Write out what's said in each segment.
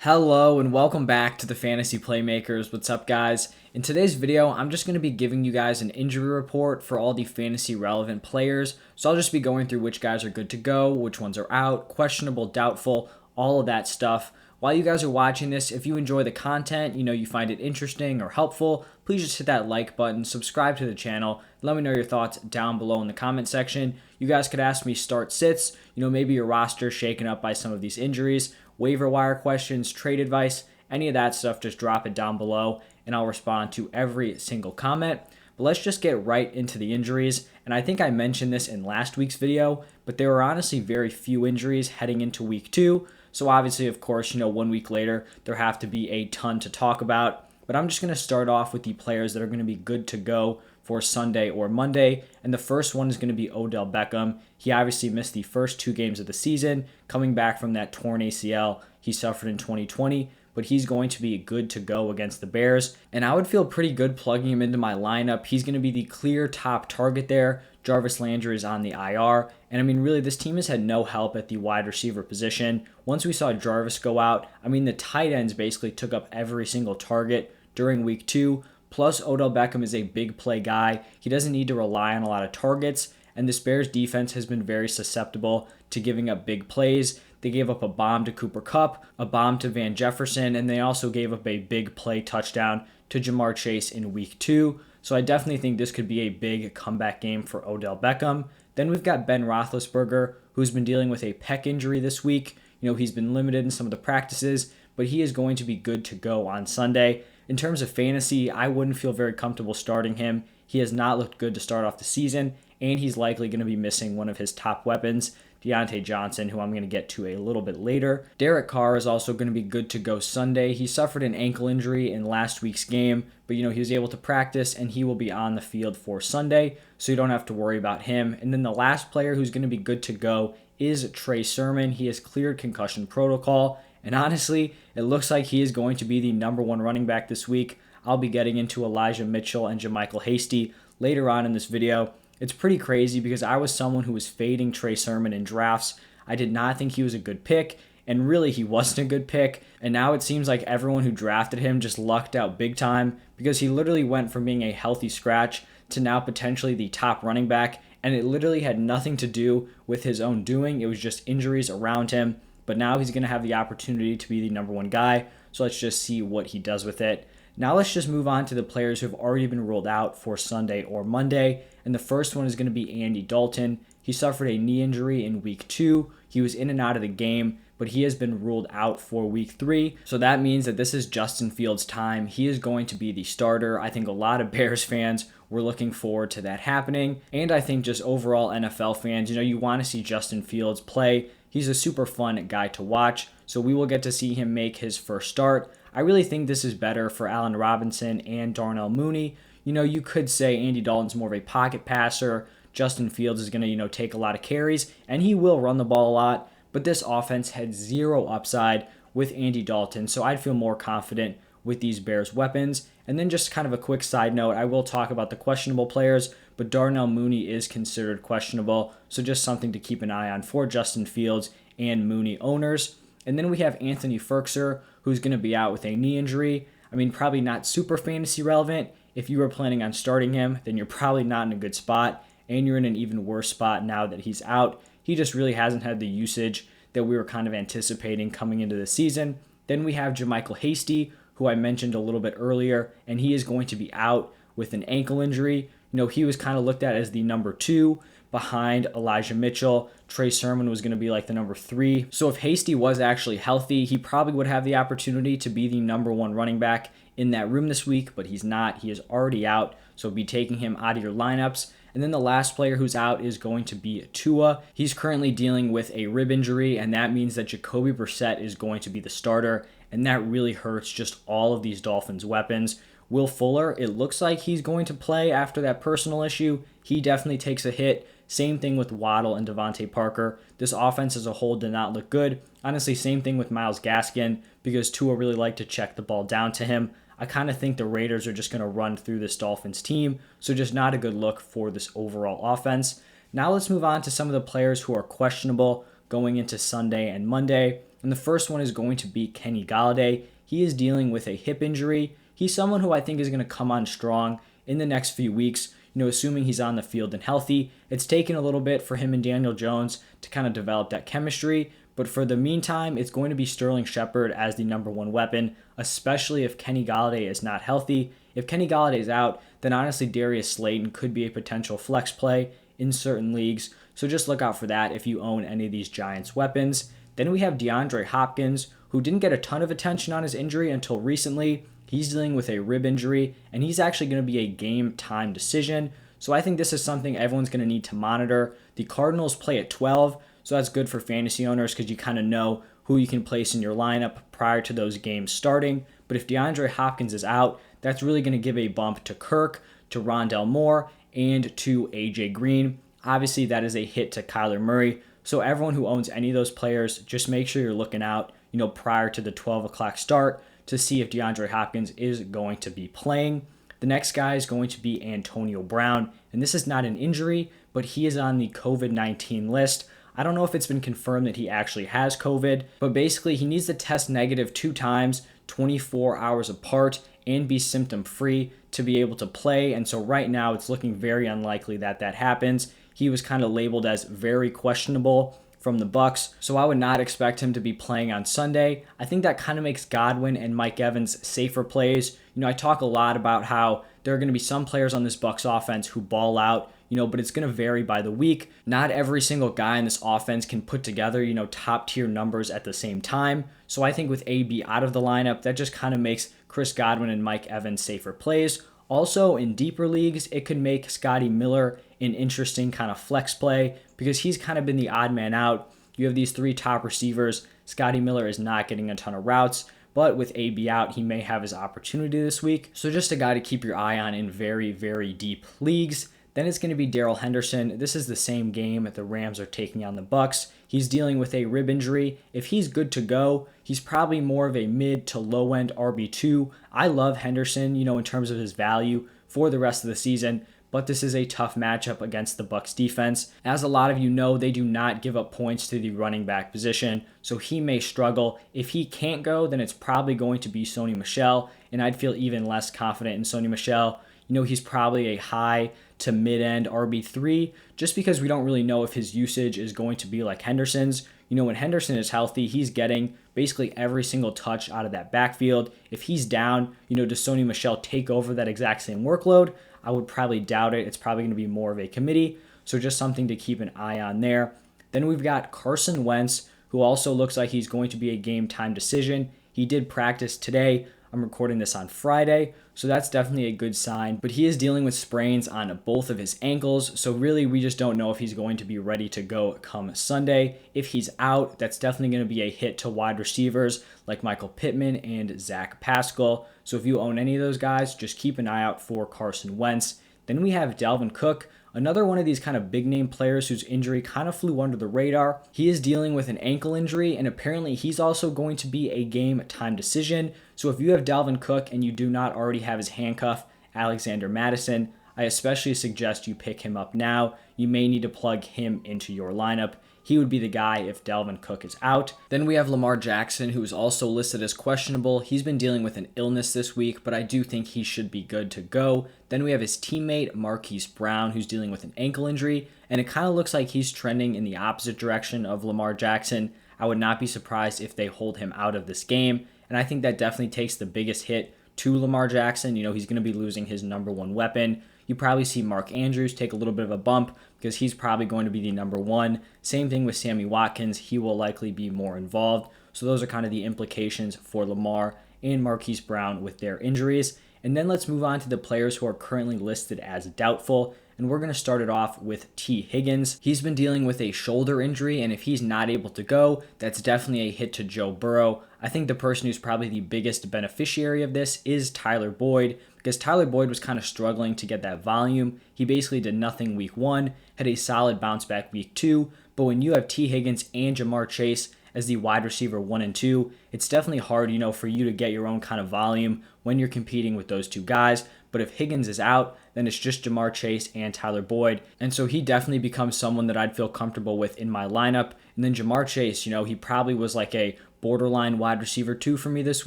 Hello and welcome back to the Fantasy Playmakers. What's up, guys? In today's video, I'm just going to be giving you guys an injury report for all the fantasy relevant players. So I'll just be going through which guys are good to go, which ones are out, questionable, doubtful, all of that stuff. While you guys are watching this, if you enjoy the content, you find it interesting or helpful, please just hit that like button, subscribe to the channel, let me know your thoughts down below in the comment section. You guys could ask me start sits, maybe your roster shaken up by some of these injuries, waiver wire questions, trade advice, any of that stuff, just drop it down below and I'll respond to every single comment. But let's just get right into the injuries. And I think I mentioned this in last week's video, but there were honestly very few injuries heading into week 2. So obviously, of course, 1 week later, there have to be a ton to talk about. But I'm just going to start off with the players that are going to be good to go for Sunday or Monday. And the first one is going to be Odell Beckham. He obviously missed the first 2 games of the season, coming back from that torn ACL he suffered in 2020. But he's going to be good to go against the Bears. And I would feel pretty good plugging him into my lineup. He's going to be the clear top target there. Jarvis Landry is on the IR. And really, this team has had no help at the wide receiver position. Once we saw Jarvis go out, the tight ends basically took up every single target during week 2. Plus, Odell Beckham is a big play guy. He doesn't need to rely on a lot of targets. And this Bears defense has been very susceptible to giving up big plays. They gave up a bomb to Cooper Kupp, a bomb to Van Jefferson, and they also gave up a big play touchdown to Jamar Chase in week 2. So I definitely think this could be a big comeback game for Odell Beckham. Then we've got Ben Roethlisberger, who's been dealing with a pec injury this week. He's been limited in some of the practices, but he is going to be good to go on Sunday. In terms of fantasy, I wouldn't feel very comfortable starting him. He has not looked good to start off the season, and he's likely going to be missing one of his top weapons, Deontay Johnson, who I'm going to get to a little bit later. Derek Carr is also going to be good to go Sunday. He suffered an ankle injury in last week's game, but he was able to practice and he will be on the field for Sunday, so you don't have to worry about him. And then the last player who's going to be good to go is Trey Sermon. He has cleared concussion protocol, and honestly, it looks like he is going to be the number 1 running back this week. I'll be getting into Elijah Mitchell and Michael Hastie later on in this video. It's pretty crazy because I was someone who was fading Trey Sermon in drafts. I did not think he was a good pick, and really he wasn't a good pick. And now it seems like everyone who drafted him just lucked out big time because he literally went from being a healthy scratch to now potentially the top running back, and it literally had nothing to do with his own doing. It was just injuries around him, but now he's going to have the opportunity to be the number 1 guy, so let's just see what he does with it. Now let's just move on to the players who have already been ruled out for Sunday or Monday. And the first one is going to be Andy Dalton. He suffered a knee injury in week 2. He was in and out of the game, but he has been ruled out for week 3. So that means that this is Justin Fields' time. He is going to be the starter. I think a lot of Bears fans were looking forward to that happening. And I think just overall NFL fans, you want to see Justin Fields play. He's a super fun guy to watch. So we will get to see him make his first start. I really think this is better for Allen Robinson and Darnell Mooney. You could say Andy Dalton's more of a pocket passer. Justin Fields is going to, take a lot of carries, and he will run the ball a lot. But this offense had zero upside with Andy Dalton, so I'd feel more confident with these Bears weapons. And then just kind of a quick side note, I will talk about the questionable players, but Darnell Mooney is considered questionable, so just something to keep an eye on for Justin Fields and Mooney owners. And then we have Anthony Fercher, who's going to be out with a knee injury. Probably not super fantasy relevant. If you were planning on starting him, then you're probably not in a good spot, and you're in an even worse spot now that he's out. He just really hasn't had the usage that we were kind of anticipating coming into the season. Then we have Michael Hastie, who I mentioned a little bit earlier, and he is going to be out with an ankle injury. He was kind of looked at as the number 2 behind Elijah Mitchell. Trey Sermon was going to be like the number 3. So if Hastie was actually healthy, he probably would have the opportunity to be the number 1 running back in that room this week, but he's not. He is already out, so be taking him out of your lineups. And then the last player who's out is going to be Tua. He's currently dealing with a rib injury, and that means that Jacoby Brissett is going to be the starter, and that really hurts just all of these Dolphins weapons. Will Fuller, it looks like he's going to play after that personal issue. He definitely takes a hit. Same thing with Waddle and Devontae Parker. This offense as a whole did not look good. Honestly, same thing with Myles Gaskin because Tua really liked to check the ball down to him. I kind of think the Raiders are just going to run through this Dolphins team, so just not a good look for this overall offense. Now let's move on to some of the players who are questionable going into Sunday and Monday. And the first one is going to be Kenny Galladay. He is dealing with a hip injury. He's someone who I think is going to come on strong in the next few weeks, assuming he's on the field and healthy. It's taken a little bit for him and Daniel Jones to kind of develop that chemistry, but for the meantime, it's going to be Sterling Shepard as the number one weapon, especially if Kenny Galladay is not healthy. If Kenny Galladay is out, then honestly Darius Slayton could be a potential flex play in certain leagues, so just look out for that if you own any of these Giants weapons. Then we have DeAndre Hopkins, who didn't get a ton of attention on his injury until recently. He's dealing with a rib injury, and he's actually going to be a game time decision. So I think this is something everyone's going to need to monitor. The Cardinals play at 12, so that's good for fantasy owners because you kind of know who you can place in your lineup prior to those games starting. But if DeAndre Hopkins is out, that's really going to give a bump to Kirk, to Rondale Moore, and to AJ Green. Obviously, that is a hit to Kyler Murray. So everyone who owns any of those players, just make sure you're looking out, prior to the 12 o'clock start to see if DeAndre Hopkins is going to be playing. The next guy is going to be Antonio Brown, and this is not an injury, but he is on the COVID-19 list. I don't know if it's been confirmed that he actually has COVID, but basically he needs to test negative 2 times, 24 hours apart, and be symptom-free to be able to play, and so right now it's looking very unlikely that that happens. He was kind of labeled as very questionable from the Bucs, so I would not expect him to be playing on Sunday. I think that kind of makes Godwin and Mike Evans safer plays. I talk a lot about how there are going to be some players on this Bucs offense who ball out, but it's going to vary by the week. Not every single guy in this offense can put together, top tier numbers at the same time. So I think with AB out of the lineup, that just kind of makes Chris Godwin and Mike Evans safer plays. Also, in deeper leagues, it could make Scotty Miller an interesting kind of flex play because he's kind of been the odd man out. You have these 3 top receivers. Scotty Miller is not getting a ton of routes, but with AB out, he may have his opportunity this week. So just a guy to keep your eye on in very, very deep leagues. Then it's going to be Daryl Henderson. This is the same game that the Rams are taking on the Bucs. He's dealing with a rib injury. If he's good to go, he's probably more of a mid to low end RB2. I love Henderson, in terms of his value for the rest of the season, but this is a tough matchup against the Bucs defense. As a lot of you know, they do not give up points to the running back position, so he may struggle. If he can't go, then it's probably going to be Sony Michel, and I'd feel even less confident in Sony Michel. He's probably a high to mid-end RB3 just because we don't really know if his usage is going to be like Henderson's. When Henderson is healthy, he's getting basically every single touch out of that backfield. If he's down, does Sony Michel take over that exact same workload? I would probably doubt it. It's probably going to be more of a committee, so just something to keep an eye on there. Then we've got Carson Wentz, who also looks like he's going to be a game time decision. He did practice today. I'm recording this on Friday, so that's definitely a good sign. But he is dealing with sprains on both of his ankles, so really we just don't know if he's going to be ready to go come Sunday. If he's out, that's definitely going to be a hit to wide receivers like Michael Pittman and Zach Pascal. So if you own any of those guys, just keep an eye out for Carson Wentz. Then we have Dalvin Cook, another one of these kind of big name players whose injury kind of flew under the radar. He is dealing with an ankle injury, and apparently he's also going to be a game time decision. So if you have Dalvin Cook and you do not already have his handcuff, Alexander Mattison, I especially suggest you pick him up now. You may need to plug him into your lineup. He would be the guy if Dalvin Cook is out. Then we have Lamar Jackson, who is also listed as questionable. He's been dealing with an illness this week, but I do think he should be good to go. Then we have his teammate, Marquis Brown, who's dealing with an ankle injury, and it kind of looks like he's trending in the opposite direction of Lamar Jackson. I would not be surprised if they hold him out of this game, and I think that definitely takes the biggest hit to Lamar Jackson. He's going to be losing his number one weapon. You probably see Mark Andrews take a little bit of a bump because he's probably going to be the number one. Same thing with Sammy Watkins. He will likely be more involved. So those are kind of the implications for Lamar and Marquise Brown with their injuries. And then let's move on to the players who are currently listed as doubtful. And we're going to start it off with T. Higgins. He's been dealing with a shoulder injury, and if he's not able to go, that's definitely a hit to Joe Burrow. I think the person who's probably the biggest beneficiary of this is Tyler Boyd, because Tyler Boyd was kind of struggling to get that volume. He basically did nothing week 1, had a solid bounce back week 2, but when you have T. Higgins and Jamar Chase as the wide receiver 1 and 2, it's definitely hard, for you to get your own kind of volume when you're competing with those two guys. But if Higgins is out, then it's just Jamar Chase and Tyler Boyd. And so he definitely becomes someone that I'd feel comfortable with in my lineup. And then Jamar Chase, he probably was like a borderline wide receiver 2 for me this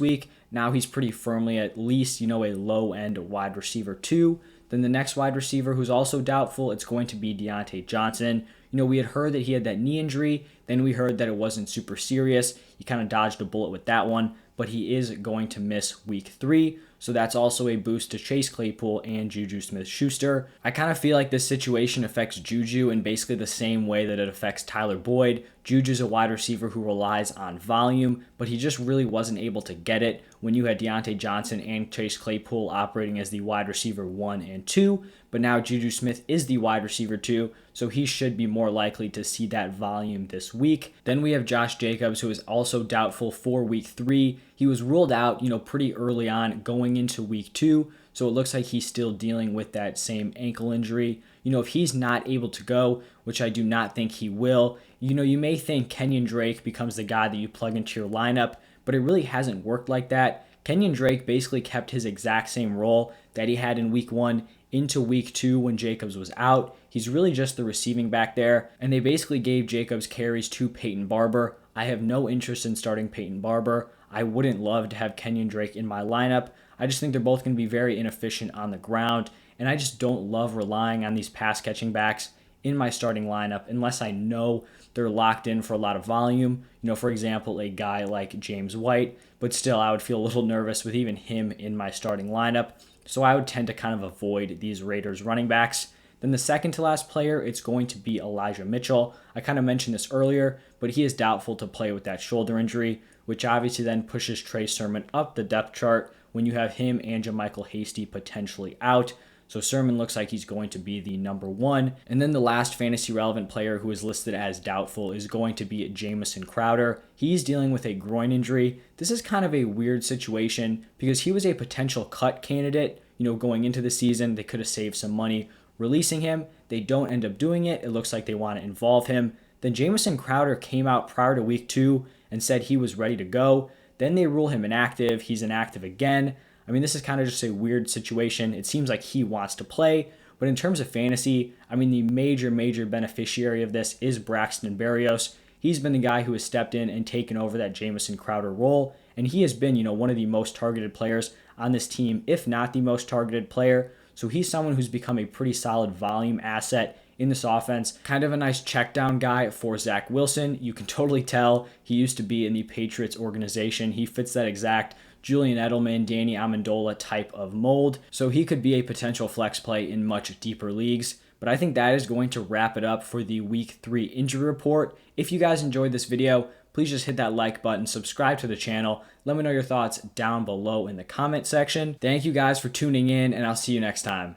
week. Now he's pretty firmly at least, a low end wide receiver 2. Then the next wide receiver who's also doubtful, it's going to be Deontay Johnson. We had heard that he had that knee injury. Then we heard that it wasn't super serious. He kind of dodged a bullet with that one, but he is going to miss week 3. So that's also a boost to Chase Claypool and Juju Smith-Schuster. I kind of feel like this situation affects Juju in basically the same way that it affects Tyler Boyd. Juju's a wide receiver who relies on volume, but he just really wasn't able to get it when you had Deontay Johnson and Chase Claypool operating as the wide receiver 1 and 2. But now Juju Smith is the wide receiver 2, so he should be more likely to see that volume this week. Then we have Josh Jacobs, who is also doubtful for week 3. He was ruled out, pretty early on going into week 2, so it looks like he's still dealing with that same ankle injury. If he's not able to go, which I do not think he will, you may think Kenyon Drake becomes the guy that you plug into your lineup, but it really hasn't worked like that. Kenyon Drake basically kept his exact same role that he had in week 1 into week 2 when Jacobs was out. He's really just the receiving back there, and they basically gave Jacobs carries to Peyton Barber. I have no interest in starting Peyton Barber. I wouldn't love to have Kenyon Drake in my lineup. I just think they're both going to be very inefficient on the ground, and I just don't love relying on these pass-catching backs in my starting lineup unless I know they're locked in for a lot of volume. For example, a guy like James White, but still I would feel a little nervous with even him in my starting lineup. So I would tend to kind of avoid these Raiders running backs. Then the second to last player, it's going to be Elijah Mitchell. I kind of mentioned this earlier, but he is doubtful to play with that shoulder injury, which obviously then pushes Trey Sermon up the depth chart when you have him and Michael Hastie potentially out. So Sermon looks like he's going to be the number 1. And then the last fantasy relevant player who is listed as doubtful is going to be Jameson Crowder. He's dealing with a groin injury. This is kind of a weird situation because he was a potential cut candidate, going into the season. They could have saved some money releasing him. They don't end up doing it. It looks like they want to involve him. Then Jameson Crowder came out prior to week 2 and said he was ready to go. Then they rule him inactive. He's inactive again. This is kind of just a weird situation. It seems like he wants to play, but in terms of fantasy, the major beneficiary of this is Braxton Berrios. He's been the guy who has stepped in and taken over that Jameson Crowder role, and he has been, one of the most targeted players on this team, if not the most targeted player. So he's someone who's become a pretty solid volume asset in this offense. Kind of a nice check down guy for Zach Wilson. You can totally tell he used to be in the Patriots organization. He fits that exact Julian Edelman, Danny Amendola type of mold. So he could be a potential flex play in much deeper leagues. But I think that is going to wrap it up for the week 3 injury report. If you guys enjoyed this video, please just hit that like button, subscribe to the channel. Let me know your thoughts down below in the comment section. Thank you guys for tuning in, and I'll see you next time.